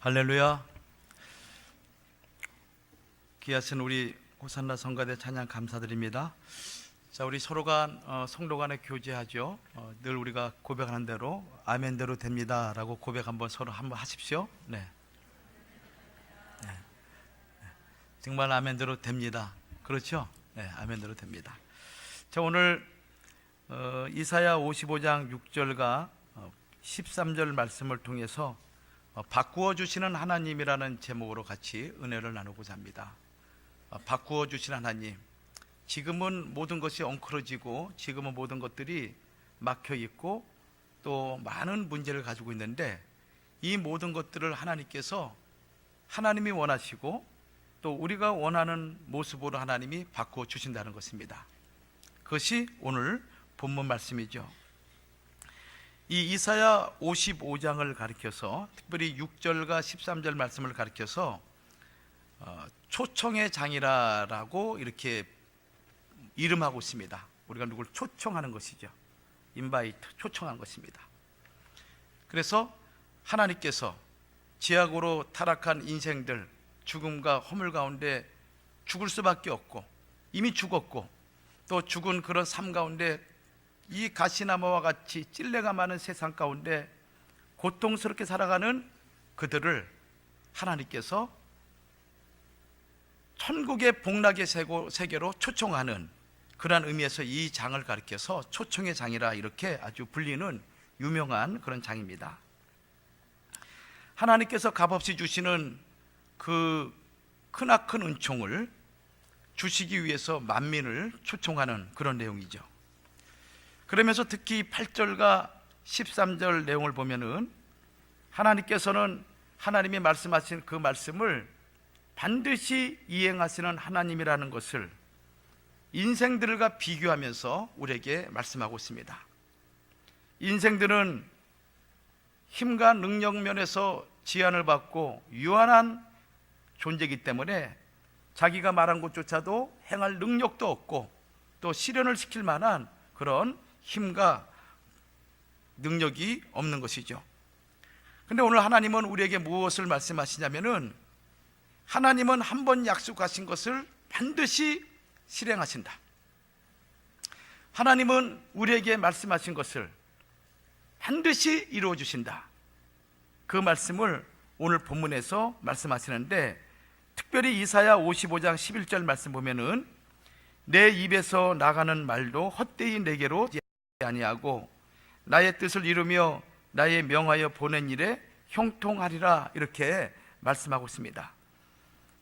할렐루야. 귀하신 우리 호산나 성가대 찬양 감사드립니다. 자, 우리 서로가 성도 간에 교제하죠. 늘 우리가 고백하는 대로 아멘대로 됩니다 라고 고백 서로 한번 하십시오. 네. 정말 아멘대로 됩니다. 그렇죠? 네, 아멘대로 됩니다. 자, 오늘 이사야 55장 6절과 13절 말씀을 통해서 바꾸어 주시는 하나님이라는 제목으로 같이 은혜를 나누고자 합니다. 바꾸어 주시는 하나님. 지금은 모든 것이 엉클어지고 지금은 모든 것들이 막혀 있고 또 많은 문제를 가지고 있는데, 이 모든 것들을 하나님께서 하나님이 원하시고 또 우리가 원하는 모습으로 하나님이 바꾸어 주신다는 것입니다. 그것이 오늘 본문 말씀이죠. 이 이사야 55장을 가리켜서, 특별히 6절과 13절 말씀을 가리켜서 초청의 장이라고 이렇게 이름하고 있습니다. 우리가 누구를 초청하는 것이죠. 인바이트, 초청한 것입니다. 그래서 하나님께서 죄악으로 타락한 인생들, 죽음과 허물 가운데 죽을 수밖에 없고 이미 죽었고 또 죽은 그런 삶 가운데 이 가시나무와 같이 찔레가 많은 세상 가운데 고통스럽게 살아가는 그들을 하나님께서 천국의 복락의 세계로 초청하는 그러한 의미에서 이 장을 가리켜서 초청의 장이라 이렇게 아주 불리는 유명한 그런 장입니다. 하나님께서 값없이 주시는 그 크나큰 은총을 주시기 위해서 만민을 초청하는 그런 내용이죠. 그러면서 특히 8절과 13절 내용을 보면은 하나님께서는 하나님이 말씀하신 그 말씀을 반드시 이행하시는 하나님이라는 것을 인생들과 비교하면서 우리에게 말씀하고 있습니다. 인생들은 힘과 능력 면에서 제한을 받고 유한한 존재이기 때문에 자기가 말한 것조차도 행할 능력도 없고 또 실현을 시킬 만한 그런 힘과 능력이 없는 것이죠. 그런데 오늘 하나님은 우리에게 무엇을 말씀하시냐면은, 하나님은 한 번 약속하신 것을 반드시 실행하신다. 하나님은 우리에게 말씀하신 것을 반드시 이루어 주신다. 그 말씀을 오늘 본문에서 말씀하시는데, 특별히 이사야 55장 11절 말씀 보면은 내 입에서 나가는 말도 헛되이 내게로 아니하고 나의 뜻을 이루며 나의 명하여 보낸 일에 형통하리라, 이렇게 말씀하고 있습니다.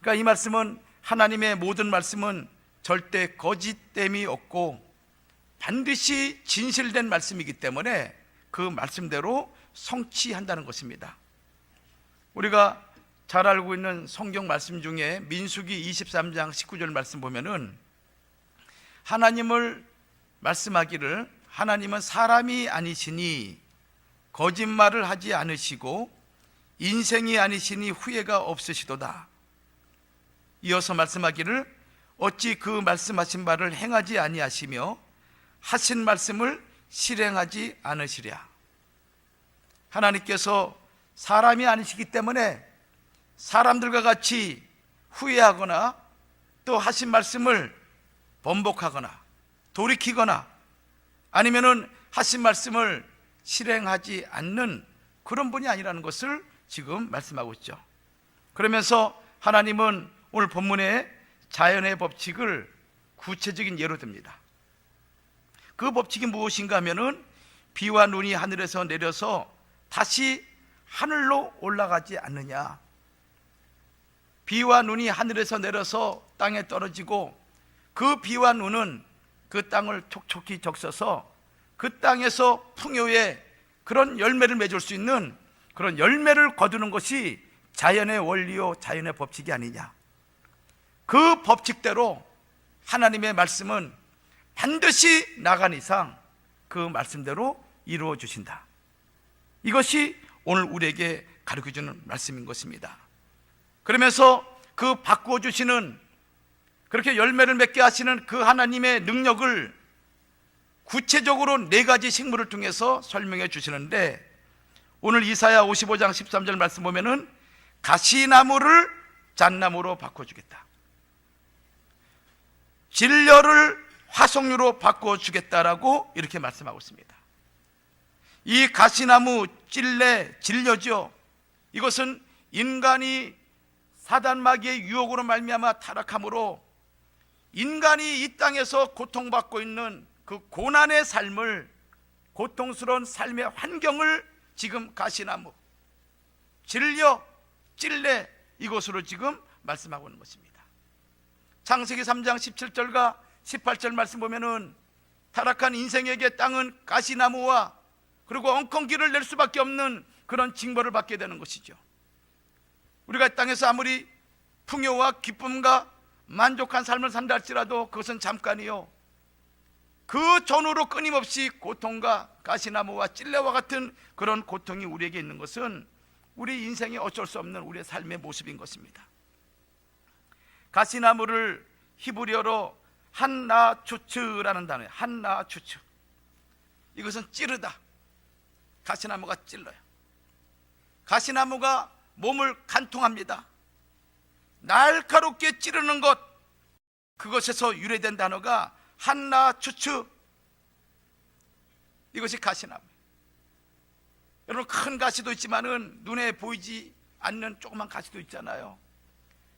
그러니까 이 말씀은, 하나님의 모든 말씀은 절대 거짓됨이 없고 반드시 진실된 말씀이기 때문에 그 말씀대로 성취한다는 것입니다. 우리가 잘 알고 있는 성경 말씀 중에 민수기 23장 19절 말씀 보면은 하나님을 말씀하기를, 하나님은 사람이 아니시니 거짓말을 하지 않으시고 인생이 아니시니 후회가 없으시도다. 이어서 말씀하기를 어찌 그 말씀하신 바를 행하지 아니하시며 하신 말씀을 실행하지 않으시랴. 하나님께서 사람이 아니시기 때문에 사람들과 같이 후회하거나 또 하신 말씀을 번복하거나 돌이키거나 아니면은 하신 말씀을 실행하지 않는 그런 분이 아니라는 것을 지금 말씀하고 있죠. 그러면서 하나님은 오늘 본문에 자연의 법칙을 구체적인 예로 듭니다. 그 법칙이 무엇인가 하면은 비와 눈이 하늘에서 내려서 다시 하늘로 올라가지 않느냐. 비와 눈이 하늘에서 내려서 땅에 떨어지고 그 비와 눈은 그 땅을 촉촉히 적셔서 그 땅에서 풍요의 그런 열매를 맺을 수 있는 그런 열매를 거두는 것이 자연의 원리요 자연의 법칙이 아니냐. 그 법칙대로 하나님의 말씀은 반드시 나간 이상 그 말씀대로 이루어 주신다. 이것이 오늘 우리에게 가르쳐주는 말씀인 것입니다. 그러면서 그 바꾸어 주시는, 그렇게 열매를 맺게 하시는 그 하나님의 능력을 구체적으로 4가지 식물을 통해서 설명해 주시는데, 오늘 이사야 55장 13절 말씀 보면은 가시나무를 잣나무로 바꿔주겠다. 진려를 화석류로 바꿔주겠다라고 이렇게 말씀하고 있습니다. 이 가시나무, 진려죠. 이것은 인간이 사단마귀의 유혹으로 말미암아 타락함으로 인간이 이 땅에서 고통받고 있는 그 고난의 삶을, 고통스러운 삶의 환경을 지금 가시나무, 진려, 찔레 이것으로 지금 말씀하고 있는 것입니다. 창세기 3장 17절과 18절 말씀 보면은 타락한 인생에게 땅은 가시나무와 그리고 엉겅퀴를 낼 수밖에 없는 그런 징벌을 받게 되는 것이죠. 우리가 땅에서 아무리 풍요와 기쁨과 만족한 삶을 산다 할지라도 그것은 잠깐이요, 그 전후로 끊임없이 고통과 가시나무와 찔레와 같은 그런 고통이 우리에게 있는 것은 우리 인생에 어쩔 수 없는 우리의 삶의 모습인 것입니다. 가시나무를 히브리어로 한나추츠라는 단어예요. 한나추츠. 이것은 찌르다. 가시나무가 찔러요. 가시나무가 몸을 간통합니다. 날카롭게 찌르는 것, 그것에서 유래된 단어가 한나추츠. 이것이 가시나무. 여러분, 큰 가시도 있지만은 눈에 보이지 않는 조그만 가시도 있잖아요.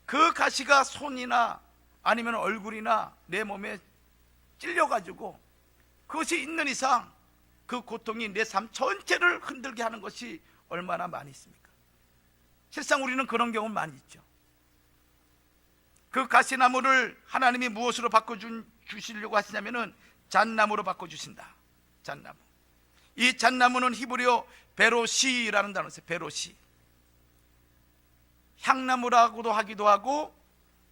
그 가시가 손이나 아니면 얼굴이나 내 몸에 찔려가지고 그것이 있는 이상 그 고통이 내 삶 전체를 흔들게 하는 것이 얼마나 많이 있습니까? 실상 우리는 그런 경우 많이 있죠. 그 가시나무를 하나님이 무엇으로 바꿔주시려고 하시냐면은 잣나무로 바꿔주신다. 잣나무. 이 잣나무는 히브리어 베로시라는 단어가 있어요. 베로시. 향나무라고도 하기도 하고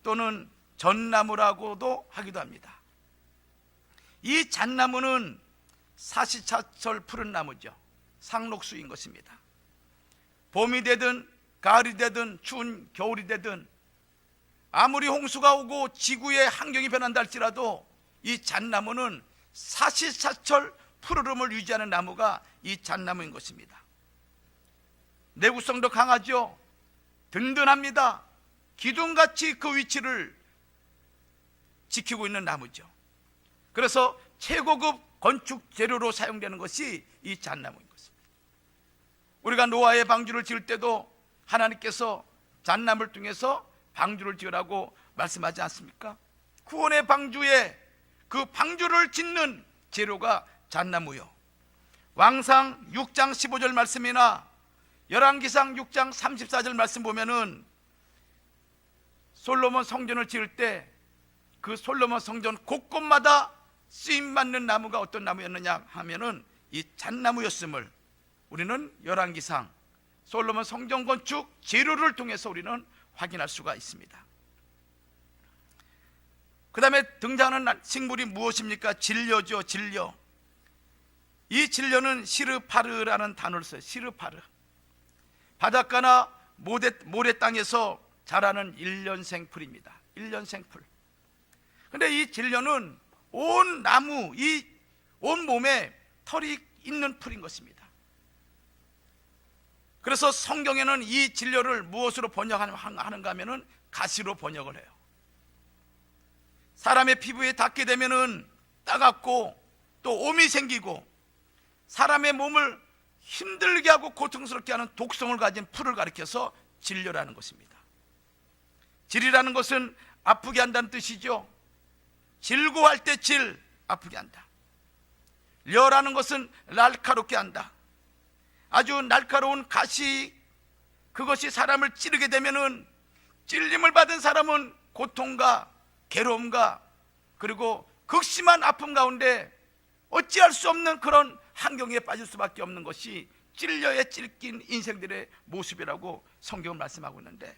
또는 전나무라고도 하기도 합니다. 이 잣나무는 사시사철 푸른 나무죠. 상록수인 것입니다. 봄이 되든 가을이 되든 추운 겨울이 되든 아무리 홍수가 오고 지구의 환경이 변한다 할지라도 이 잣나무는 사시사철 푸르름을 유지하는 나무가 이 잣나무인 것입니다. 내구성도 강하죠. 든든합니다. 기둥같이 그 위치를 지키고 있는 나무죠. 그래서 최고급 건축 재료로 사용되는 것이 이 잣나무인 것입니다. 우리가 노아의 방주를 지을 때도 하나님께서 잣나무를 통해서 방주를 지으라고 말씀하지 않습니까? 구원의 방주에 그 방주를 짓는 재료가 잣나무요. 왕상 6장 15절 말씀이나 열왕기상 6장 34절 말씀 보면은 솔로몬 성전을 지을 때 그 솔로몬 성전 곳곳마다 쓰임받는 나무가 어떤 나무였느냐 하면은 이 잣나무였음을 우리는 열왕기상 솔로몬 성전 건축 재료를 통해서 우리는 확인할 수가 있습니다. 그 다음에 등장하는 식물이 무엇입니까? 진려죠. 진려. 이 진려는 시르파르라는 단어를 써요. 시르파르. 바닷가나 모래 땅에서 자라는 일년생 풀입니다. 일년생 풀. 근데 이 진려는 온 나무, 이 온 몸에 털이 있는 풀인 것입니다. 그래서 성경에는 이 진려를 무엇으로 번역하는가 하면은 가시로 번역을 해요. 사람의 피부에 닿게 되면은 따갑고 또 옴이 생기고 사람의 몸을 힘들게 하고 고통스럽게 하는 독성을 가진 풀을 가리켜서 진려라는 것입니다. 질이라는 것은 아프게 한다는 뜻이죠. 질고할 때 질, 아프게 한다. 려라는 것은 날카롭게 한다. 아주 날카로운 가시, 그것이 사람을 찌르게 되면은 찔림을 받은 사람은 고통과 괴로움과 그리고 극심한 아픔 가운데 어찌할 수 없는 그런 환경에 빠질 수밖에 없는 것이 찔려에 찔긴 인생들의 모습이라고 성경은 말씀하고 있는데,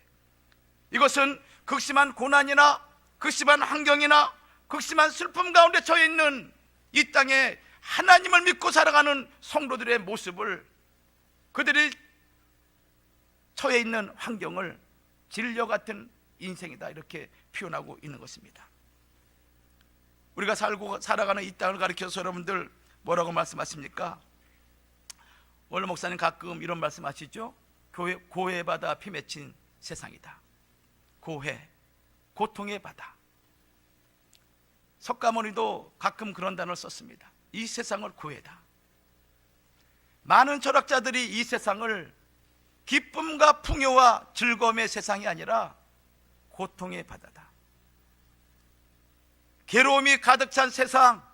이것은 극심한 고난이나 극심한 환경이나 극심한 슬픔 가운데 처해 있는 이 땅에 하나님을 믿고 살아가는 성도들의 모습을, 그들이 처해 있는 환경을 진려 같은 인생이다 이렇게 표현하고 있는 것입니다. 우리가 살아가는 이 땅을 가리켜서 여러분들 뭐라고 말씀하십니까? 원로 목사님 가끔 이런 말씀하시죠. 고해바다 피 맺힌 세상이다. 고해, 고통의 바다. 석가모니도 가끔 그런 단어를 썼습니다. 이 세상을 고해다. 많은 철학자들이 이 세상을 기쁨과 풍요와 즐거움의 세상이 아니라 고통의 바다다. 괴로움이 가득 찬 세상,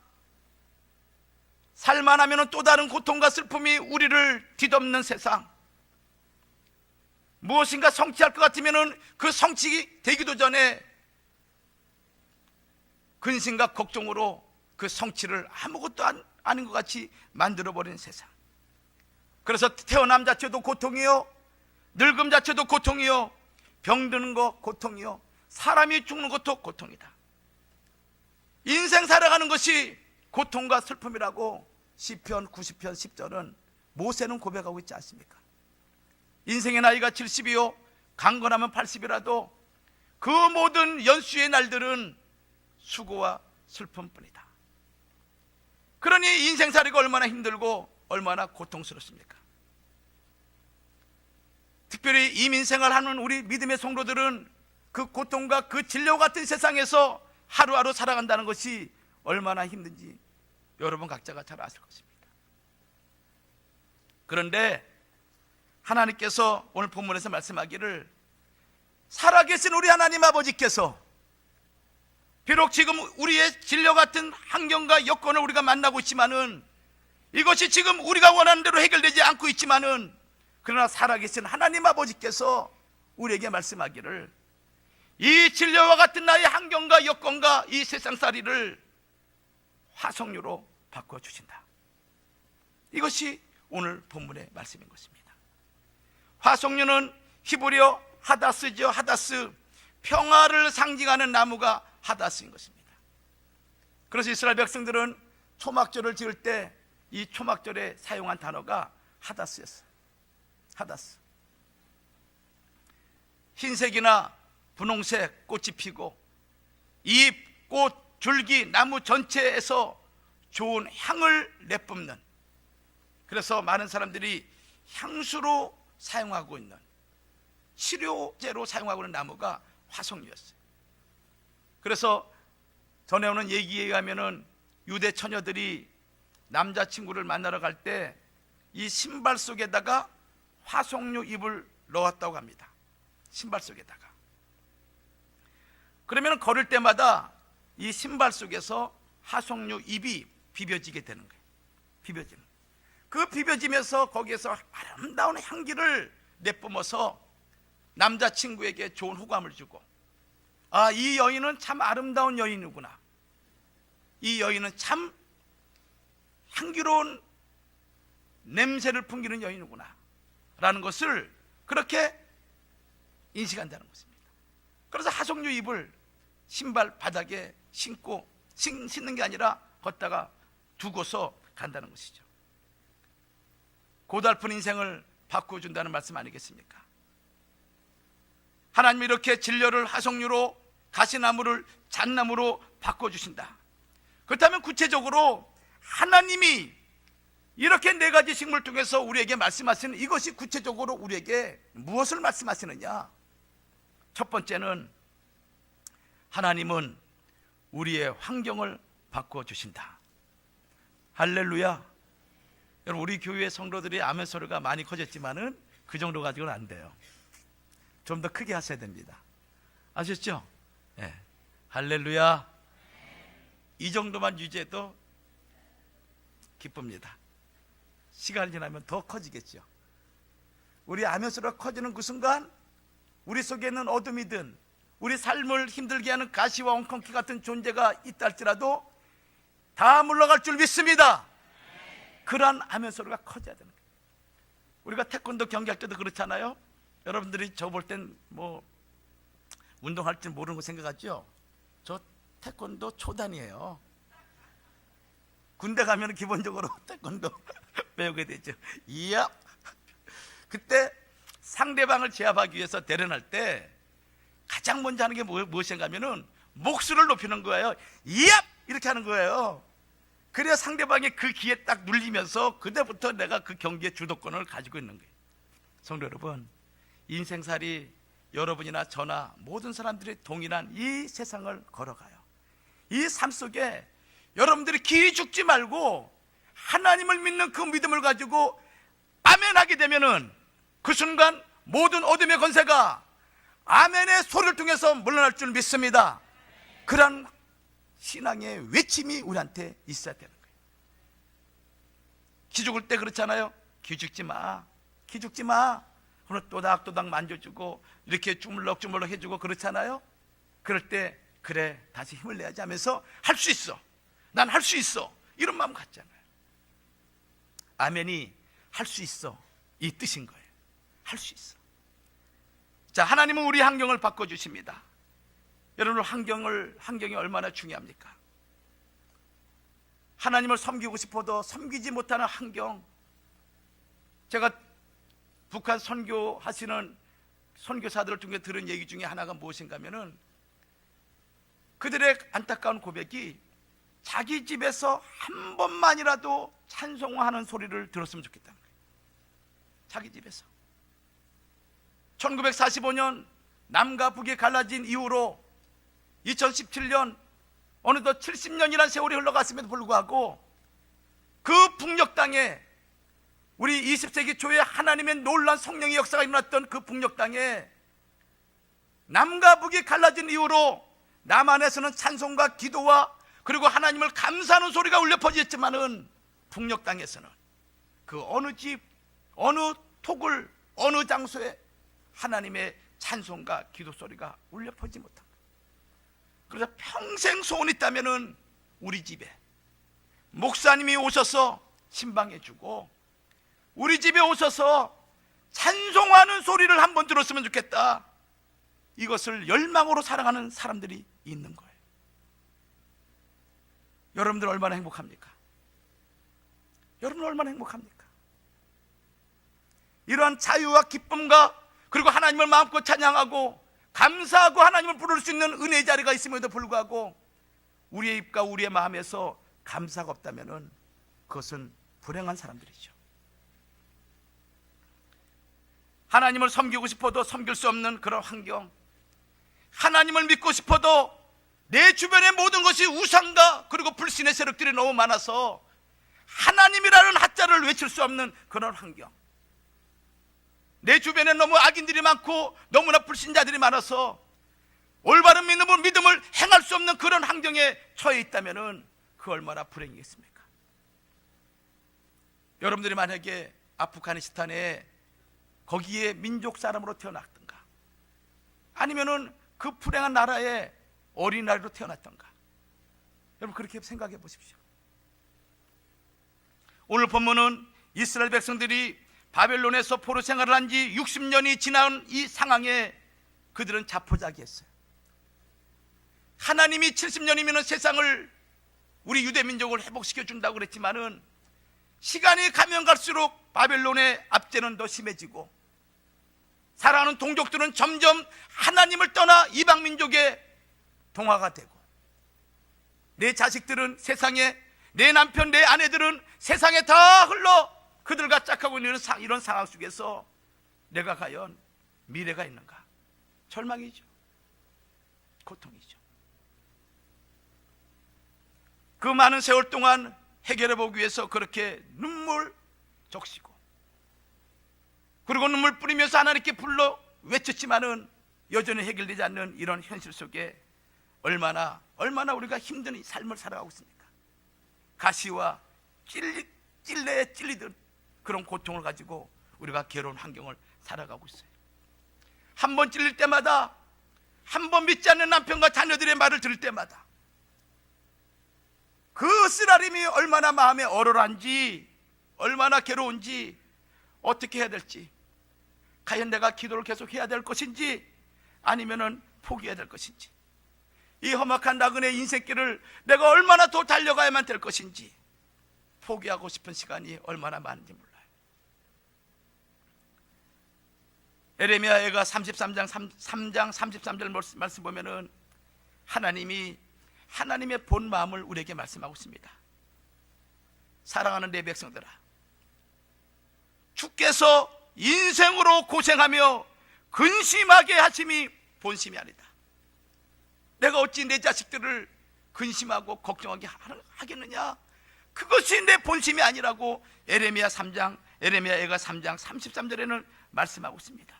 살만 하면 또 다른 고통과 슬픔이 우리를 뒤덮는 세상, 무엇인가 성취할 것 같으면 그 성취되기도 전에 근심과 걱정으로 그 성취를 아무것도 아닌 것 같이 만들어버린 세상. 그래서 태어남 자체도 고통이요, 늙음 자체도 고통이요, 병드는 거 고통이요, 사람이 죽는 것도 고통이다. 인생 살아가는 것이 고통과 슬픔이라고 시편 90편 10절은 모세는 고백하고 있지 않습니까? 인생의 나이가 70이요 강건하면 80이라도 그 모든 연수의 날들은 수고와 슬픔뿐이다. 그러니 인생살이가 얼마나 힘들고 얼마나 고통스럽습니까? 특별히 이민생활하는 우리 믿음의 성도들은 그 고통과 그 진료 같은 세상에서 하루하루 살아간다는 것이 얼마나 힘든지 여러분 각자가 잘 아실 것입니다. 그런데 하나님께서 오늘 본문에서 말씀하기를 살아계신 우리 하나님 아버지께서 비록 지금 우리의 진료 같은 환경과 여건을 우리가 만나고 있지만은 이것이 지금 우리가 원하는 대로 해결되지 않고 있지만은 그러나 살아계신 하나님 아버지께서 우리에게 말씀하기를 이 진료와 같은 나의 환경과 여건과 이 세상살이를 화석류로 바꿔주신다. 이것이 오늘 본문의 말씀인 것입니다. 화석류는 히브리어 하다스죠. 하다스, 평화를 상징하는 나무가 하다스인 것입니다. 그래서 이스라엘 백성들은 초막절을 지을 때 이 초막절에 사용한 단어가 하다스였어요. 하다스. 흰색이나 분홍색 꽃이 피고 이 꽃, 줄기, 나무 전체에서 좋은 향을 내뿜는, 그래서 많은 사람들이 향수로 사용하고 있는, 치료제로 사용하고 있는 나무가 화석류였어요. 그래서 전해오는 얘기에 의하면은 유대 처녀들이 남자친구를 만나러 갈 때 이 신발 속에다가 화석류 잎을 넣었다고 합니다. 신발 속에다가. 그러면 걸을 때마다 이 신발 속에서 화석류 잎이 비벼지게 되는 거예요. 비벼지는. 그 비벼지면서 거기에서 아름다운 향기를 내뿜어서 남자친구에게 좋은 호감을 주고, 아, 이 여인은 참 아름다운 여인이구나, 이 여인은 참 향기로운 냄새를 풍기는 여인이구나 라는 것을 그렇게 인식한다는 것입니다. 그래서 화석류 잎을 신발 바닥에 신고, 신는 게 아니라 걷다가 두고서 간다는 것이죠. 고달픈 인생을 바꿔준다는 말씀 아니겠습니까? 하나님이 이렇게 진료를 화석류로, 가시나무를 잣나무로 바꿔주신다. 그렇다면 구체적으로 하나님이 이렇게 네 가지 식물을 통해서 우리에게 말씀하시는 이것이 구체적으로 우리에게 무엇을 말씀하시느냐? 첫 번째는 하나님은 우리의 환경을 바꿔주신다. 할렐루야. 여러분, 우리 교회 성도들이 아멘 소리가 많이 커졌지만은 그 정도 가지고는 안 돼요. 좀 더 크게 하셔야 됩니다. 아셨죠? 네. 할렐루야. 이 정도만 유지해도 기쁩니다. 시간이 지나면 더 커지겠죠. 우리 아멘 소리가 커지는 그 순간 우리 속에 있는 어둠이든 우리 삶을 힘들게 하는 가시와 엉겅퀴 같은 존재가 있다 할지라도 다 물러갈 줄 믿습니다. 그러한 아멘 소리가 커져야 되는 거예요. 우리가 태권도 경기할 때도 그렇잖아요. 여러분들이 저 볼 땐 뭐 운동할 줄 모르는 거 생각하죠? 저 태권도 초단이에요. 군대 가면 기본적으로 태권도 배우게 되죠. 이야. 그때 상대방을 제압하기 위해서 대련할 때 가장 먼저 하는 게 무엇인가 하면은 목소리를 높이는 거예요. 이야! 이렇게 하는 거예요. 그래야 상대방의 그 귀에 딱 눌리면서 그때부터 내가 그 경기의 주도권을 가지고 있는 거예요. 성도 여러분, 인생살이 여러분이나 저나 모든 사람들이 동일한 이 세상을 걸어가요. 이 삶 속에 여러분들이 기죽지 말고 하나님을 믿는 그 믿음을 가지고 아멘 하게 되면은 그 순간 모든 어둠의 권세가 아멘의 소리를 통해서 물러날 줄 믿습니다. 그런 신앙의 외침이 우리한테 있어야 되는 거예요. 기죽을 때 그렇잖아요. 기죽지 마, 기죽지 마. 그러면 또닥또닥 만져주고 이렇게 주물럭주물럭 해주고 그렇잖아요. 그럴 때 그래, 다시 힘을 내야지 하면서 할 수 있어, 난 할 수 있어, 이런 마음 갖잖아요. 아멘이 할 수 있어 이 뜻인 거예요. 할 수 있어. 자, 하나님은 우리 환경을 바꿔주십니다. 여러분, 환경이 얼마나 중요합니까? 하나님을 섬기고 싶어도 섬기지 못하는 환경. 제가 북한 선교하시는 선교사들 중에 들은 얘기 중에 하나가 무엇인가 하면은 그들의 안타까운 고백이 자기 집에서 한 번만이라도 찬송하는 소리를 들었으면 좋겠다는 거예요. 자기 집에서. 1945년 남과 북이 갈라진 이후로 2017년 어느덧 70년이라는 세월이 흘러갔음에도 불구하고 그 북녘 땅에 우리 20세기 초에 하나님의 놀라운 성령의 역사가 일어났던 그 북녘 땅에 남과 북이 갈라진 이후로 남한에서는 찬송과 기도와 그리고 하나님을 감사하는 소리가 울려 퍼졌지만은 북녘 땅에서는 그 어느 집, 어느 토굴, 어느 장소에 하나님의 찬송과 기도 소리가 울려 퍼지지 못합니다. 그래서 평생 소원이 있다면은 우리 집에 목사님이 오셔서 신방해 주고 우리 집에 오셔서 찬송하는 소리를 한번 들었으면 좋겠다. 이것을 열망으로 사랑하는 사람들이 있는 거예요. 여러분들 얼마나 행복합니까? 여러분 얼마나 행복합니까? 이러한 자유와 기쁨과 그리고 하나님을 마음껏 찬양하고 감사하고 하나님을 부를 수 있는 은혜의 자리가 있음에도 불구하고 우리의 입과 우리의 마음에서 감사가 없다면 그것은 불행한 사람들이죠. 하나님을 섬기고 싶어도 섬길 수 없는 그런 환경, 하나님을 믿고 싶어도 내 주변의 모든 것이 우상과 그리고 불신의 세력들이 너무 많아서 하나님이라는 하자를 외칠 수 없는 그런 환경, 내 주변에 너무 악인들이 많고 너무나 불신자들이 많아서 올바른 믿음을 행할 수 없는 그런 환경에 처해 있다면 그 얼마나 불행이겠습니까? 여러분들이 만약에 아프가니스탄에 거기에 민족 사람으로 태어났던가 아니면은 그 불행한 나라에 어린아이로 태어났던가, 여러분 그렇게 생각해 보십시오. 오늘 본문은 이스라엘 백성들이 바벨론에서 포로 생활을 한 지 60년이 지난 이 상황에 그들은 자포자기했어요. 하나님이 70년이면 세상을, 우리 유대 민족을 회복시켜 준다고 그랬지만은 시간이 가면 갈수록 바벨론의 압제는 더 심해지고 사랑하는 동족들은 점점 하나님을 떠나 이방 민족에 동화가 되고 내 자식들은 세상에, 내 남편, 내 아내들은 세상에 다 흘러 그들과 짝하고 있는 이런 상황 속에서 내가 과연 미래가 있는가? 절망이죠. 고통이죠. 그 많은 세월 동안 해결해 보기 위해서 그렇게 눈물 적시고 그리고 눈물 뿌리면서 하나님께 불러 외쳤지만은 여전히 해결되지 않는 이런 현실 속에 얼마나 우리가 힘든 삶을 살아가고 있습니까? 가시와 찔레에 찔리듯 그런 고통을 가지고 우리가 괴로운 환경을 살아가고 있어요. 한 번 찔릴 때마다, 한 번 믿지 않는 남편과 자녀들의 말을 들을 때마다 그 쓰라림이 얼마나 마음에 얼얼한지, 얼마나 괴로운지, 어떻게 해야 될지, 과연 내가 기도를 계속 해야 될 것인지 아니면은 포기해야 될 것인지, 이 험악한 나그네 인생길을 내가 얼마나 더 달려가야만 될 것인지 포기하고 싶은 시간이 얼마나 많은지 몰라요. 에레미야가 33장 33절 말씀 보면은 하나님이 하나님의 본 마음을 우리에게 말씀하고 있습니다. 사랑하는 내 백성들아, 주께서 인생으로 고생하며 근심하게 하심이 본심이 아니다. 내가 어찌 내 자식들을 근심하고 걱정하게 하겠느냐? 그것이 내 본심이 아니라고 에레미야 3장 33절에는 말씀하고 있습니다.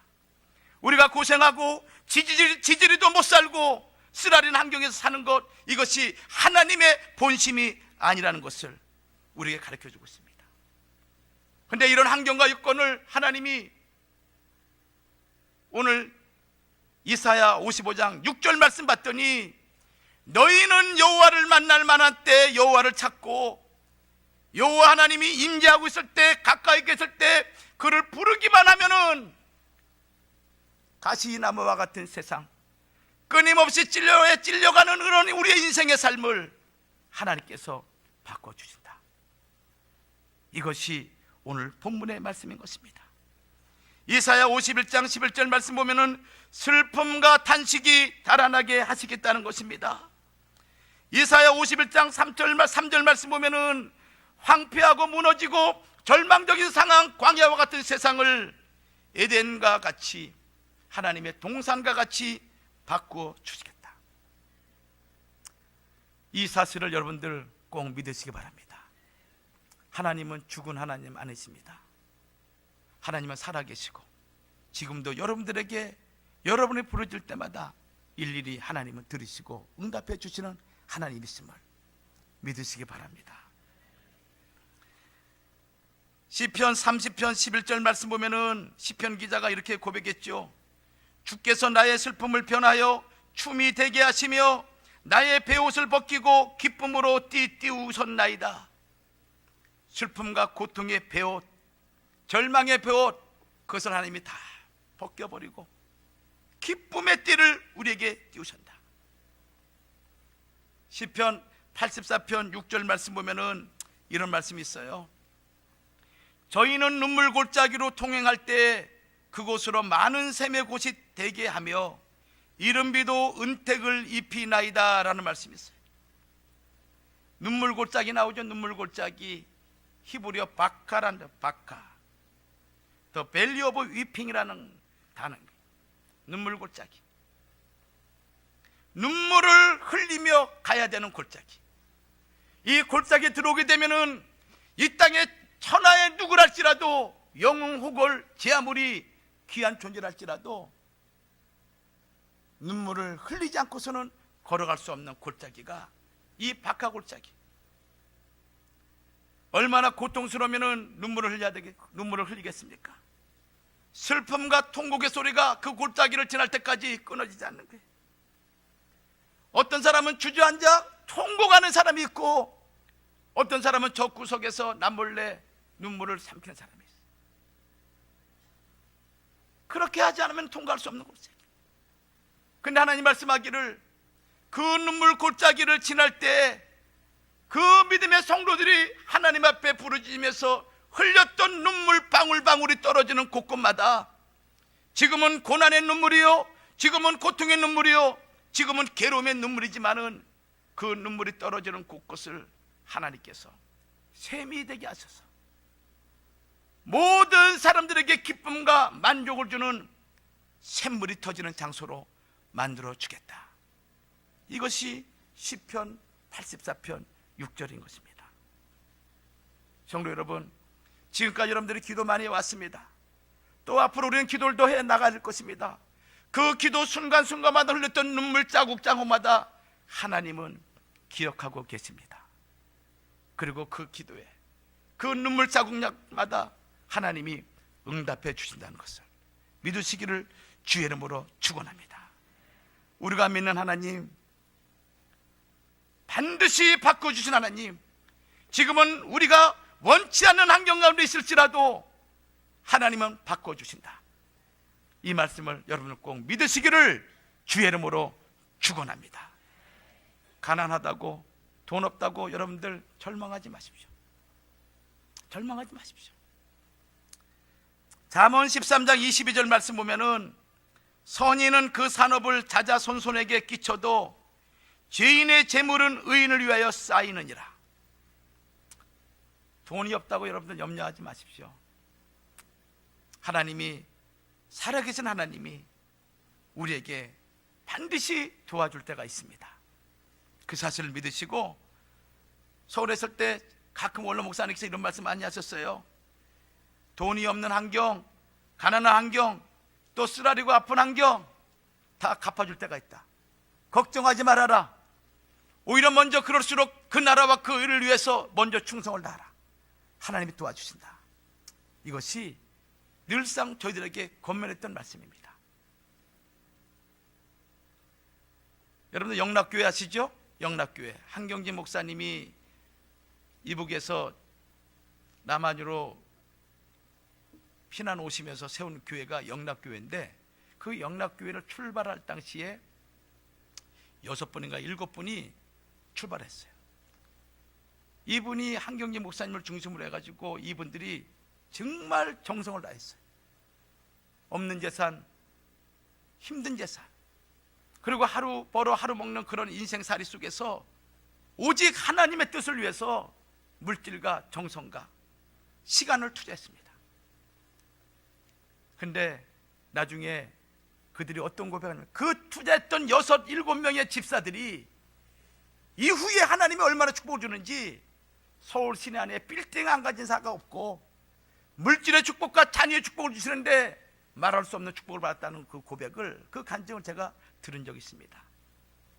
우리가 고생하고 지지리도 못 살고 쓰라린 환경에서 사는 것, 이것이 하나님의 본심이 아니라는 것을 우리에게 가르쳐주고 있습니다. 그런데 이런 환경과 여건을 하나님이 오늘 이사야 55장 6절 말씀 봤더니, 너희는 여호와를 만날 만한 때 여호와를 찾고 여호와 하나님이 임재하고 있을 때, 가까이 계실 때 그를 부르기만 하면은 가시나무와 같은 세상, 끊임없이 찔려가는 그런 우리의 인생의 삶을 하나님께서 바꿔주신다. 이것이 오늘 본문의 말씀인 것입니다. 이사야 51장 11절 말씀 보면은 슬픔과 탄식이 달아나게 하시겠다는 것입니다. 이사야 51장 3절 말씀 보면은 황폐하고 무너지고 절망적인 상황, 광야와 같은 세상을 에덴과 같이, 하나님의 동산과 같이 바꾸어 주시겠다. 이 사실을 여러분들 꼭 믿으시기 바랍니다. 하나님은 죽은 하나님 아니십니다. 하나님은 살아계시고 지금도 여러분들에게 여러분이 부르질 때마다 일일이 하나님은 들으시고 응답해 주시는 하나님이심을 믿으시기 바랍니다. 시편 30편 11절 말씀 보면은 시편 기자가 이렇게 고백했죠. 주께서 나의 슬픔을 변하여 춤이 되게 하시며 나의 베옷을 벗기고 기쁨으로 띠띠 웃었나이다. 슬픔과 고통의 베옷, 절망의 베옷, 그것을 하나님이 다 벗겨버리고 기쁨의 띠를 우리에게 띄우신다. 시편 84편 6절 말씀 보면은 이런 말씀이 있어요. 저희는 눈물 골짜기로 통행할 때 그곳으로 많은 샘의 곳이 되게 하며 이른비도 은택을 입히나이다 라는 말씀이 있어요. 눈물 골짜기 나오죠. 눈물 골짜기, 히브리어 바카란다. 바카, The Valley of Weeping이라는 단어입니다. 눈물 골짜기, 눈물을 흘리며 가야 되는 골짜기. 이 골짜기에 들어오게 되면은 이 땅에 천하의 누구랄지라도, 영웅 혹을 제 아무리 귀한 존재랄지라도 눈물을 흘리지 않고서는 걸어갈 수 없는 골짜기가 이 바카 골짜기. 얼마나 고통스러우면 눈물을 흘리겠습니까? 슬픔과 통곡의 소리가 그 골짜기를 지날 때까지 끊어지지 않는 거예요. 어떤 사람은 주저앉아 통곡하는 사람이 있고, 어떤 사람은 저 구석에서 남몰래 눈물을 삼키는 사람이 있어요. 그렇게 하지 않으면 통과할 수 없는 골짜기. 근데 하나님 말씀하기를, 그 눈물 골짜기를 지날 때 그 믿음의 성도들이 하나님 앞에 부르짖으면서 흘렸던 눈물 방울방울이 떨어지는 곳곳마다, 지금은 고난의 눈물이요, 지금은 고통의 눈물이요, 지금은 괴로움의 눈물이지만은 그 눈물이 떨어지는 곳곳을 하나님께서 샘이 되게 하셔서 모든 사람들에게 기쁨과 만족을 주는 샘물이 터지는 장소로 만들어 주겠다. 이것이 시편 84편 6절인 것입니다. 성도 여러분, 지금까지 여러분들이 기도 많이 해왔습니다. 또 앞으로 우리는 기도를 더 해 나갈 것입니다. 그 기도 순간순간마다 흘렸던 눈물 자국자국마다 하나님은 기억하고 계십니다. 그리고 그 기도에, 그 눈물 자국마다 하나님이 응답해 주신다는 것을 믿으시기를 주의 이름으로 축원합니다. 우리가 믿는 하나님, 반드시 바꿔주신 하나님, 지금은 우리가 원치 않는 환경 가운데 있을지라도 하나님은 바꿔주신다. 이 말씀을 여러분은 꼭 믿으시기를 주의 이름으로 축원합니다. 가난하다고, 돈 없다고 여러분들 절망하지 마십시오. 절망하지 마십시오. 잠언 13장 22절 말씀 보면은, 선인은 그 산업을 자자손손에게 끼쳐도 죄인의 재물은 의인을 위하여 쌓이느니라. 돈이 없다고 여러분들 염려하지 마십시오. 하나님이 살아계신 하나님이 우리에게 반드시 도와줄 때가 있습니다. 그 사실을 믿으시고, 서울에 있을 때 가끔 원로 목사님께서 이런 말씀 많이 하셨어요. 돈이 없는 환경, 가난한 환경, 또 쓰라리고 아픈 환경 다 갚아줄 때가 있다. 걱정하지 말아라. 오히려 먼저 그럴수록 그 나라와 그 의를 위해서 먼저 충성을 다하라. 하나님이 도와주신다. 이것이 늘상 저희들에게 권면했던 말씀입니다. 여러분들 영락교회 아시죠? 영락교회 한경진 목사님이 이북에서 남한으로 피난 오시면서 세운 교회가 영락교회인데, 그 영락교회를 출발할 당시에 6분인가 7분이 출발했어요. 이분이 한경진 목사님을 중심으로 해가지고 이분들이 정말 정성을 다했어요. 없는 재산, 힘든 재산, 그리고 하루 벌어 하루 먹는 그런 인생살이 속에서 오직 하나님의 뜻을 위해서 물질과 정성과 시간을 투자했습니다. 근데 나중에 그들이 어떤 고백하냐면, 그 투자했던 6, 7명의 집사들이 이후에 하나님이 얼마나 축복을 주는지, 서울 시내 안에 빌딩 안 가진 사가 없고 물질의 축복과 자녀의 축복을 주시는데 말할 수 없는 축복을 받았다는 그 고백을, 그 간증을 제가 들은 적이 있습니다.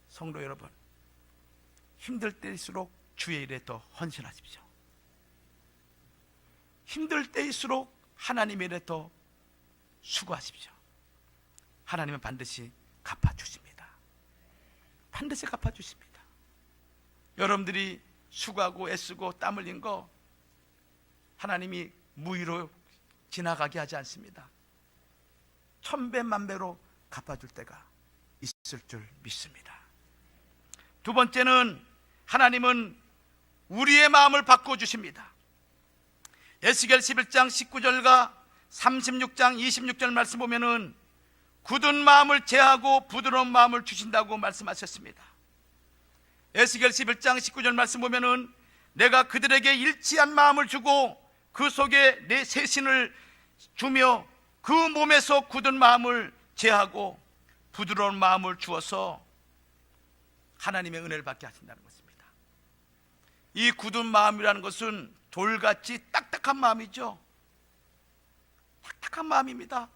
성도 여러분, 힘들 때일수록 주의 일에 더 헌신하십시오. 힘들 때일수록 하나님의 일에 더 수고하십시오. 하나님은 반드시 갚아주십니다. 반드시 갚아주십니다. 여러분들이 수고하고 애쓰고 땀 흘린 거 하나님이 무의로 지나가게 하지 않습니다. 1000배 만배로 갚아줄 때가 있을 줄 믿습니다. 두 번째는, 하나님은 우리의 마음을 바꿔주십니다. 에스겔 11장 19절과 36장 26절 말씀 보면은 굳은 마음을 제하고 부드러운 마음을 주신다고 말씀하셨습니다. 에스겔 11장 19절 말씀 보면은 내가 그들에게 일치한 마음을 주고 그 속에 내 새신을 주며 그 몸에서 굳은 마음을 제하고 부드러운 마음을 주어서 하나님의 은혜를 받게 하신다는 것입니다. 이 굳은 마음이라는 것은 돌같이 딱딱한 마음이죠. 딱딱한 마음입니다.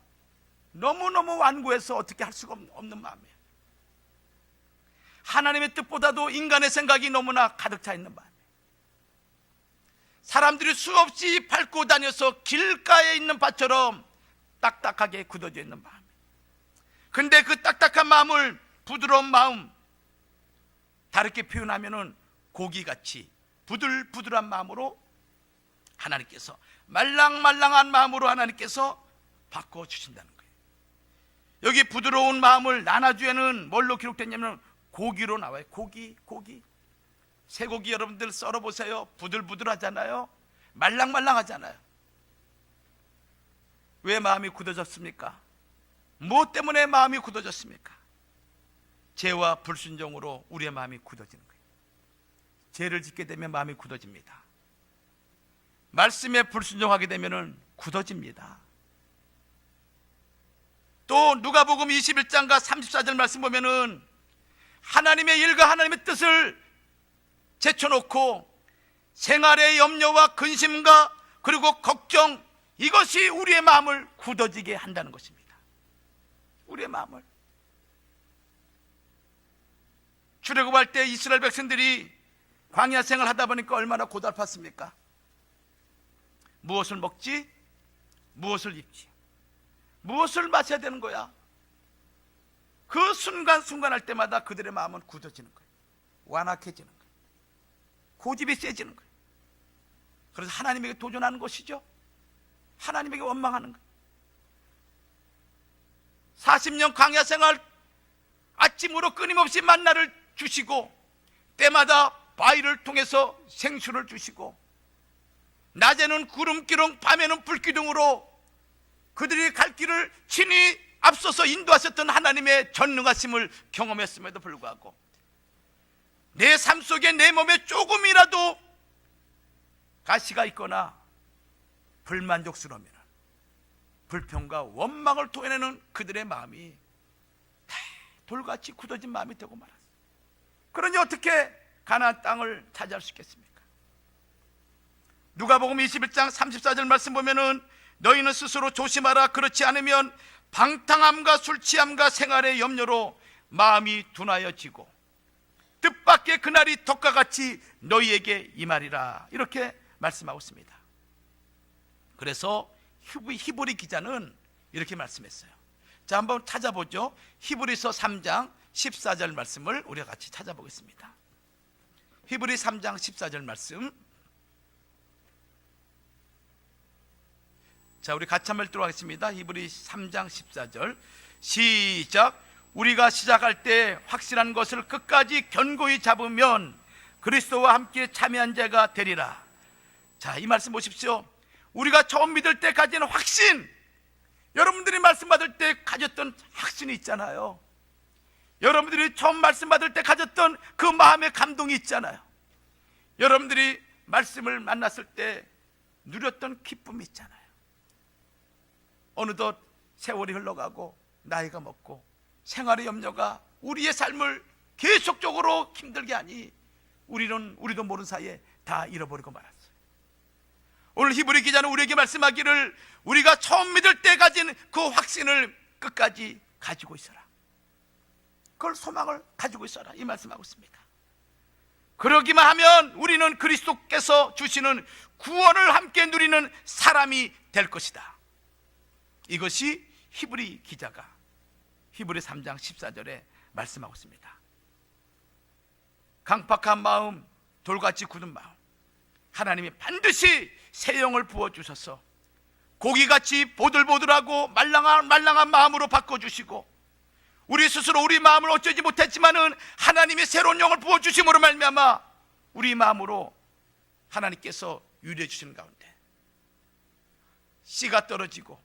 너무너무 완고해서 어떻게 할 수가 없는 마음이에요. 하나님의 뜻보다도 인간의 생각이 너무나 가득 차 있는 마음이에요. 사람들이 수없이 밟고 다녀서 길가에 있는 밭처럼 딱딱하게 굳어져 있는 마음이에요. 근데 그 딱딱한 마음을 부드러운 마음, 다르게 표현하면은 고기같이 부들부들한 마음으로 하나님께서, 말랑말랑한 마음으로 하나님께서 바꿔주신다는 거예요. 여기 부드러운 마음을 나나주에는 뭘로 기록됐냐면 고기로 나와요. 고기. 쇠고기 여러분들 썰어보세요. 부들부들하잖아요. 말랑말랑하잖아요. 왜 마음이 굳어졌습니까? 무엇 때문에 마음이 굳어졌습니까? 죄와 불순종으로 우리의 마음이 굳어지는 거예요. 죄를 짓게 되면 마음이 굳어집니다. 말씀에 불순종하게 되면 굳어집니다. 또 누가복음 21장과 34절 말씀 보면은 하나님의 일과 하나님의 뜻을 제쳐놓고 생활의 염려와 근심과 그리고 걱정, 이것이 우리의 마음을 굳어지게 한다는 것입니다. 우리의 마음을. 출애굽할 때 이스라엘 백성들이 광야 생활 하다 보니까 얼마나 고달팠습니까? 무엇을 먹지? 무엇을 입지? 무엇을 마셔야 되는 거야? 그 순간순간 할 때마다 그들의 마음은 굳어지는 거예요. 완악해지는 거예요. 고집이 세지는 거예요. 그래서 하나님에게 도전하는 것이죠. 하나님에게 원망하는 거예요. 40년 광야 생활, 아침으로 끊임없이 만나를 주시고 때마다 바위를 통해서 생수를 주시고 낮에는 구름기둥, 밤에는 불기둥으로 그들이 갈 길을 친히 앞서서 인도하셨던 하나님의 전능하심을 경험했음에도 불구하고 내 삶 속에 내 몸에 조금이라도 가시가 있거나 불만족스러우면 불평과 원망을 토해내는 그들의 마음이 다 돌같이 굳어진 마음이 되고 말았어요. 그러니 어떻게 가나안 땅을 차지할 수 있겠습니까? 누가복음 21장 34절 말씀 보면은 너희는 스스로 조심하라. 그렇지 않으면 방탕함과 술취함과 생활의 염려로 마음이 둔하여지고 뜻밖의 그날이 덕과 같이 너희에게 임하리라. 이렇게 말씀하고 있습니다. 그래서 히브리 기자는 이렇게 말씀했어요. 자, 한번 찾아보죠. 히브리서 3장 14절 말씀을 우리가 같이 찾아보겠습니다. 히브리 3장 14절 말씀. 자, 우리 같이 한번 읽도록 하겠습니다. 히브리 3장 14절 시작. 우리가 시작할 때 확실한 것을 끝까지 견고히 잡으면 그리스도와 함께 참여한 자가 되리라. 자, 이 말씀 보십시오. 우리가 처음 믿을 때 가진 확신, 여러분들이 말씀 받을 때 가졌던 확신이 있잖아요. 여러분들이 처음 말씀 받을 때 가졌던 그 마음의 감동이 있잖아요. 여러분들이 말씀을 만났을 때 누렸던 기쁨이 있잖아요. 어느덧 세월이 흘러가고 나이가 먹고 생활의 염려가 우리의 삶을 계속적으로 힘들게 하니 우리도 모르는 사이에 다 잃어버리고 말았어요. 오늘 히브리 기자는 우리에게 말씀하기를 우리가 처음 믿을 때 가진 그 확신을 끝까지 가지고 있어라. 그걸 소망을 가지고 있어라. 이 말씀하고 있습니다. 그러기만 하면 우리는 그리스도께서 주시는 구원을 함께 누리는 사람이 될 것이다. 이것이 히브리 기자가 히브리 3장 14절에 말씀하고 있습니다. 강팍한 마음, 돌같이 굳은 마음, 하나님이 반드시 새 영을 부어주셔서 고기같이 보들보들하고 말랑한 마음으로 바꿔주시고 우리 스스로 우리 마음을 어쩌지 못했지만은 하나님의 새로운 영을 부어주심으로 말미암아 우리 마음으로 하나님께서 유리해 주시는 가운데 씨가 떨어지고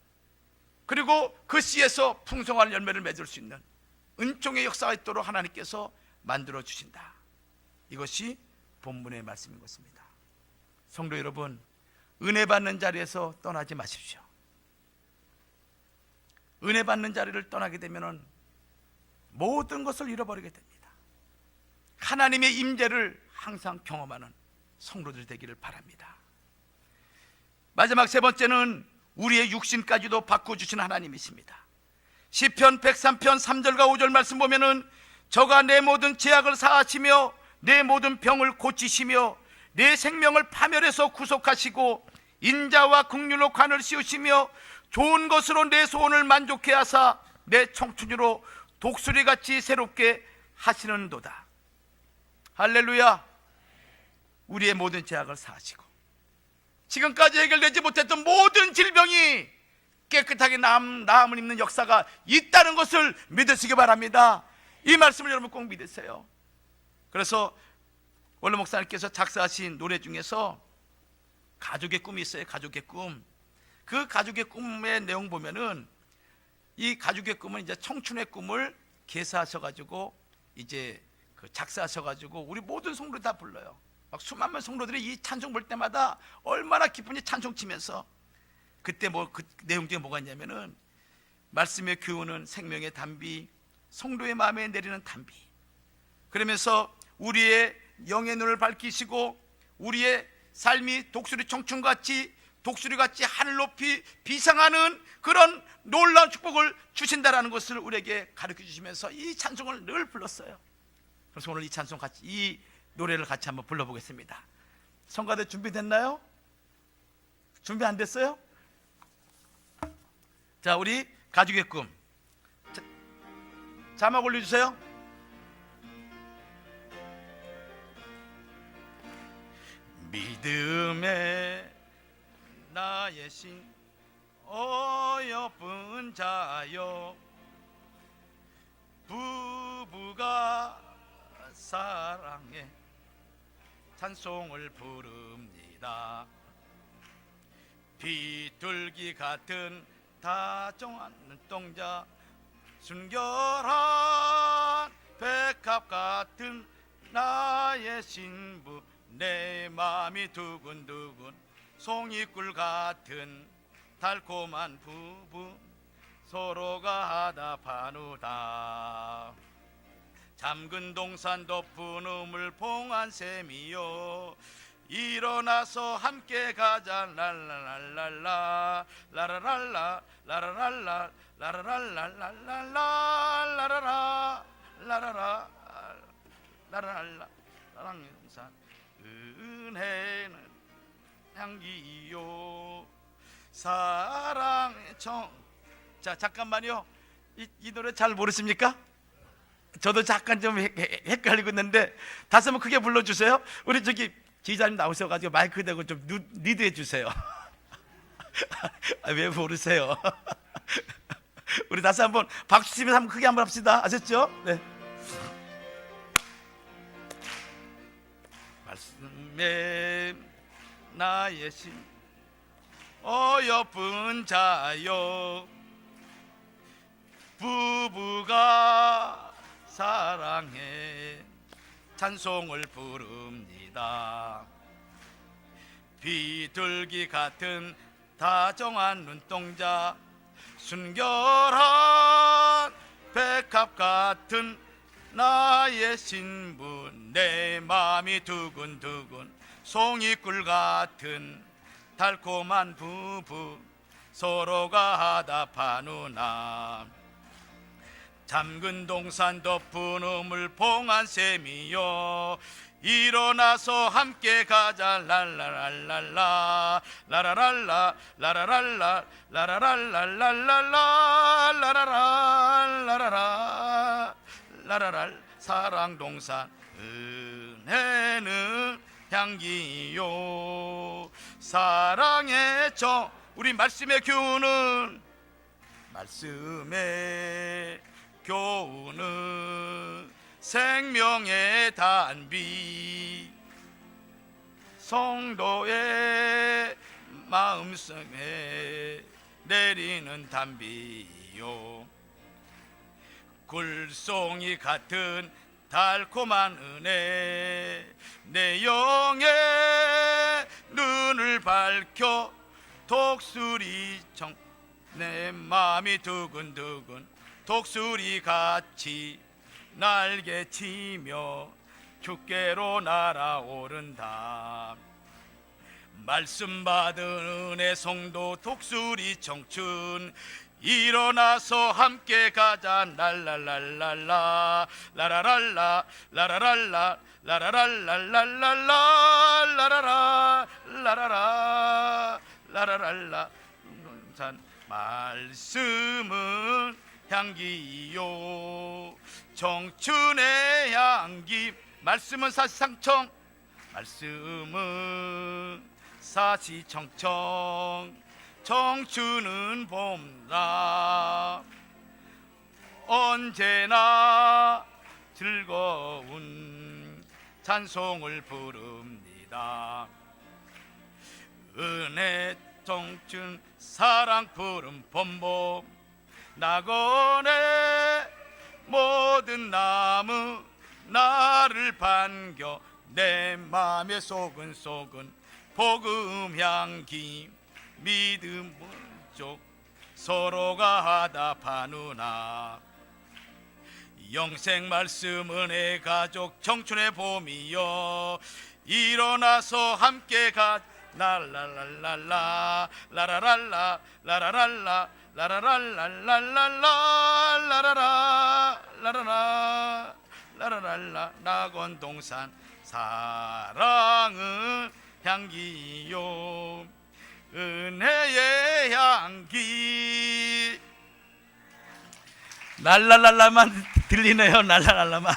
그리고 그 씨에서 풍성한 열매를 맺을 수 있는 은총의 역사가 있도록 하나님께서 만들어 주신다. 이것이 본문의 말씀인 것입니다. 성도 여러분, 은혜 받는 자리에서 떠나지 마십시오. 은혜 받는 자리를 떠나게 되면 모든 것을 잃어버리게 됩니다. 하나님의 임재를 항상 경험하는 성도들 되기를 바랍니다. 마지막 세 번째는 우리의 육신까지도 바꿔주신 하나님이십니다. 시편 103편 3절과 5절 말씀 보면은 저가 내 모든 죄악을 사하시며 내 모든 병을 고치시며 내 생명을 파멸해서 구속하시고 인자와 긍휼로 관을 씌우시며 좋은 것으로 내 소원을 만족해 하사 내 청춘으로 독수리같이 새롭게 하시는도다. 할렐루야. 우리의 모든 죄악을 사하시고 지금까지 해결되지 못했던 모든 질병이 깨끗하게 나음을 입는 역사가 있다는 것을 믿으시기 바랍니다. 이 말씀을 여러분 꼭 믿으세요. 그래서 원로 목사님께서 작사하신 노래 중에서 가족의 꿈이 있어요. 가족의 꿈. 그 가족의 꿈의 내용 보면은 이 가족의 꿈은 이제 청춘의 꿈을 개사하셔가지고 이제 그 작사하셔가지고 우리 모든 성도들 다 불러요. 막 수많은 성도들이 이 찬송 볼 때마다 얼마나 기쁜지 찬송 치면서 그때 그 내용 중에 뭐가 있냐면은 말씀의 교훈은 생명의 단비, 성도의 마음에 내리는 단비. 그러면서 우리의 영의 눈을 밝히시고 우리의 삶이 독수리같이 하늘 높이 비상하는 그런 놀라운 축복을 주신다라는 것을 우리에게 가르쳐 주시면서 이 찬송을 늘 불렀어요. 그래서 오늘 이 찬송 같이 이 노래를 같이 한번 불러보겠습니다. 성가대 준비됐나요? 준비 안 됐어요? 자, 우리 가족의 꿈 자막 올려주세요. 믿음의 나의 신 어여쁜 자여 부부가 사랑해 찬송을 부릅니다. 비둘기 같은 다정한 눈동자 순결한 백합 같은 나의 신부 내 마음이 두근두근 송이꿀 같은 달콤한 부부 서로가 하다 파누다. 잠근 동산 덮은 우물 봉한 셈이요 일어나서 함께 가자 랄랄랄랄라 라라랄라 라라랄라 라라랄랄랄랄라 라라라 라라라 라라랄라 라랑산 은혜는 향기요 사랑의 정. 자 잠깐만요. 이 노래 잘 모르십니까? 저도 잠깐 좀 헷갈리고 있는데 다시 한번 크게 불러주세요. 우리 저기 기자님 나오셔가지고 마이크 대고 좀 리드해 주세요. 왜 모르세요? 우리 다시 한번 박수 치면서 한번 크게 한번 합시다. 아셨죠? 네. 말씀에 나의 심 어여쁜 자여 부부가 사랑해 찬송을 부릅니다. 비둘기 같은 다정한 눈동자 순결한 백합 같은 나의 신부 내 맘이 두근두근 송이꿀 같은 달콤한 부부 서로가 하다 파누나. 잠근 동산 덮은 우물 봉한 셈이요 일어나서 함께 가자 랄라랄랄라 라라랄라 라라랄라 라라랄랄랄랄라 라라랄 라라라 라라랄 사랑동산 은혜는 향기요 사랑의 정. 우리 말씀의 교훈은 말씀의 교훈은 생명의 단비 성도의 마음속에 내리는 단비요 굴송이 같은 달콤한 은혜 내 영의 눈을 밝혀 독수리 청 내 마음이 두근두근 독수리 같이 날개치며 주께로 날아오른다. 말씀 받은 은혜 성도 독수리 청춘 일어나서 함께 가자 랄랄랄랄라 라라랄라 라라랄라 라라랄랄랄랄라 라라라 라라라 라라랄라 산 말씀은 향기요 청춘의 향기. 말씀은 사시상청 말씀은 사시청청 청춘은 봄라 언제나 즐거운 찬송을 부릅니다. 은혜 청춘 사랑 푸른 봄봄 낙원의 모든 나무 나를 반겨 내 맘에 소근소근 복음 향기 믿음 쪽 서로가 하다 파누나. 영생 말씀 은혜 가족 청춘의 봄이여 일어나서 함께 가 랄랄랄랄라 라라랄라 라라랄라 라라랄랄랄랄라 라라라 라라라 라라랄라 낙원동산 사랑은 향기요 은혜의 향기. 랄랄랄라만 들리네요. 랄랄랄라만.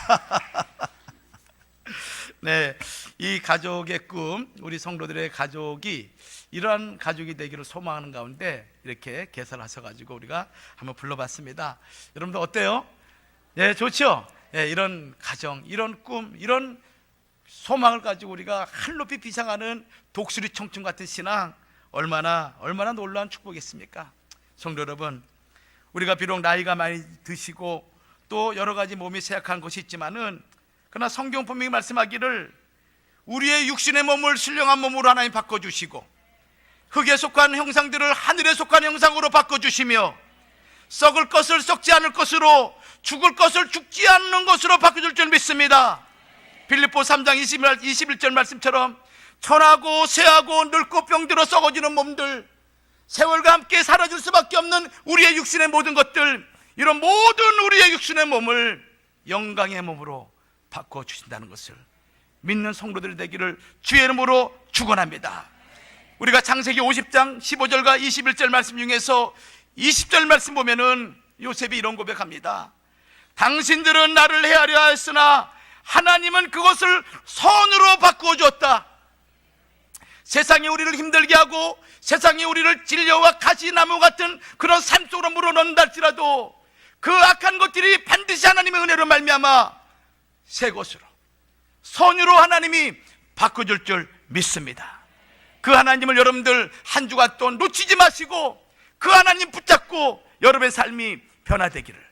네, 이 가족의 꿈, 우리 성도들의 가족이 이러한 가족이 되기를 소망하는 가운데 이렇게 개설하셔가지고 우리가 한번 불러봤습니다. 여러분들 어때요? 네, 좋죠? 네, 이런 가정, 이런 꿈, 이런 소망을 가지고 우리가 한높이 비상하는 독수리 청춘 같은 신앙, 얼마나 놀라운 축복이겠습니까? 성도 여러분, 우리가 비록 나이가 많이 드시고 또 여러 가지 몸이 쇠약한 것이 있지만은 그러나 성경 분명히 말씀하기를 우리의 육신의 몸을 신령한 몸으로 하나님 바꿔주시고 흙에 속한 형상들을 하늘에 속한 형상으로 바꿔주시며 썩을 것을 썩지 않을 것으로, 죽을 것을 죽지 않는 것으로 바꿔줄 줄 믿습니다. 빌립보 3장 21절 말씀처럼 천하고 쇠하고 늙고 병들어 썩어지는 몸들, 세월과 함께 사라질 수밖에 없는 우리의 육신의 모든 것들, 이런 모든 우리의 육신의 몸을 영광의 몸으로 바꿔주신다는 것을 믿는 성도들이 되기를 주의 이름으로 축원합니다. 우리가 창세기 50장 15절과 21절 말씀 중에서 20절 말씀 보면은 요셉이 이런 고백합니다. 당신들은 나를 해하려 하였으나 하나님은 그것을 선으로 바꾸어 주었다. 세상이 우리를 힘들게 하고 세상이 우리를 진려와 가시나무 같은 그런 삶 속으로 물어넣는다 할지라도 그 악한 것들이 반드시 하나님의 은혜로 말미암아 새 것으로, 선으로 하나님이 바꿔줄 줄 믿습니다. 그 하나님을 여러분들 한 주간 또 놓치지 마시고 그 하나님 붙잡고 여러분의 삶이 변화되기를,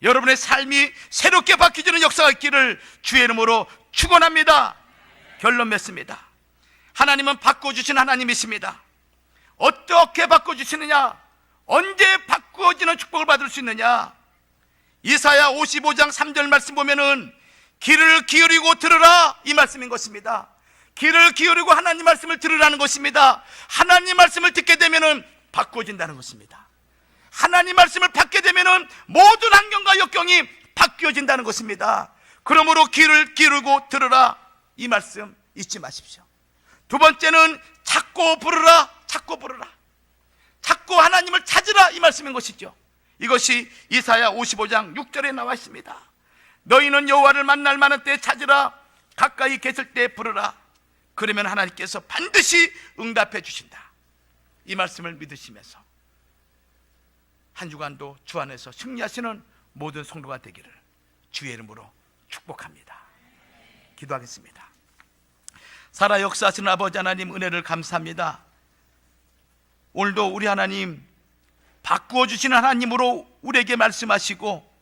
여러분의 삶이 새롭게 바뀌어지는 역사가 있기를 주의 이름으로 축원합니다. 결론 맺습니다. 하나님은 바꿔주신 하나님이십니다. 어떻게 바꿔주시느냐, 언제 바꾸어지는 축복을 받을 수 있느냐. 이사야 55장 3절 말씀 보면은 귀를 기울이고 들으라, 이 말씀인 것입니다. 귀를 기울이고 하나님 말씀을 들으라는 것입니다. 하나님 말씀을 듣게 되면은 바꿔진다는 것입니다. 하나님 말씀을 받게 되면은 모든 환경과 역경이 바뀌어진다는 것입니다. 그러므로 귀를 기울이고 들으라, 이 말씀 잊지 마십시오. 두 번째는 찾고 부르라, 찾고 부르라, 찾고 하나님을 찾으라, 이 말씀인 것이죠. 이것이 이사야 55장 6절에 나와 있습니다. 너희는 여호와를 만날 만한 때에 찾으라, 가까이 계실 때 부르라. 그러면 하나님께서 반드시 응답해 주신다. 이 말씀을 믿으시면서 한 주간도 주 안에서 승리하시는 모든 성도가 되기를 주의 이름으로 축복합니다. 기도하겠습니다. 살아 역사하시는 아버지 하나님, 은혜를 감사합니다. 오늘도 우리 하나님 바꾸어 주시는 하나님으로 우리에게 말씀하시고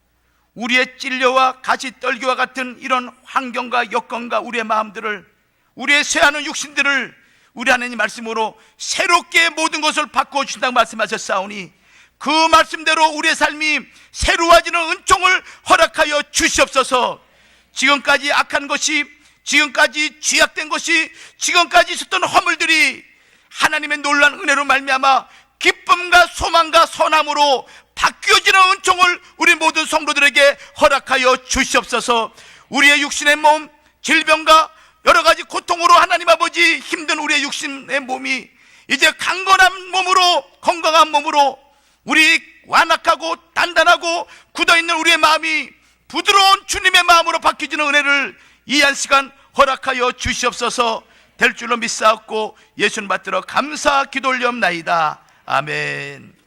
우리의 찔려와 가시 떨기와 같은 이런 환경과 여건과 우리의 마음들을, 우리의 쇠하는 육신들을 우리 하나님 말씀으로 새롭게 모든 것을 바꾸어 주신다고 말씀하셨사오니 그 말씀대로 우리의 삶이 새로워지는 은총을 허락하여 주시옵소서. 지금까지 악한 것이, 지금까지 죄악된 것이, 지금까지 있었던 허물들이 하나님의 놀라운 은혜로 말미암아 기쁨과 소망과 선함으로 바뀌어지는 은총을 우리 모든 성도들에게 허락하여 주시옵소서. 우리의 육신의 몸, 질병과 여러 가지 고통으로 하나님 아버지 힘든 우리의 육신의 몸이 이제 강건한 몸으로, 건강한 몸으로, 우리 완악하고 단단하고 굳어있는 우리의 마음이 부드러운 주님의 마음으로 바뀌어지는 은혜를 이 한 시간 허락하여 주시옵소서. 될 줄로 믿사옵고 예수님 받들어 감사 기도 올리옵나이다. 아멘.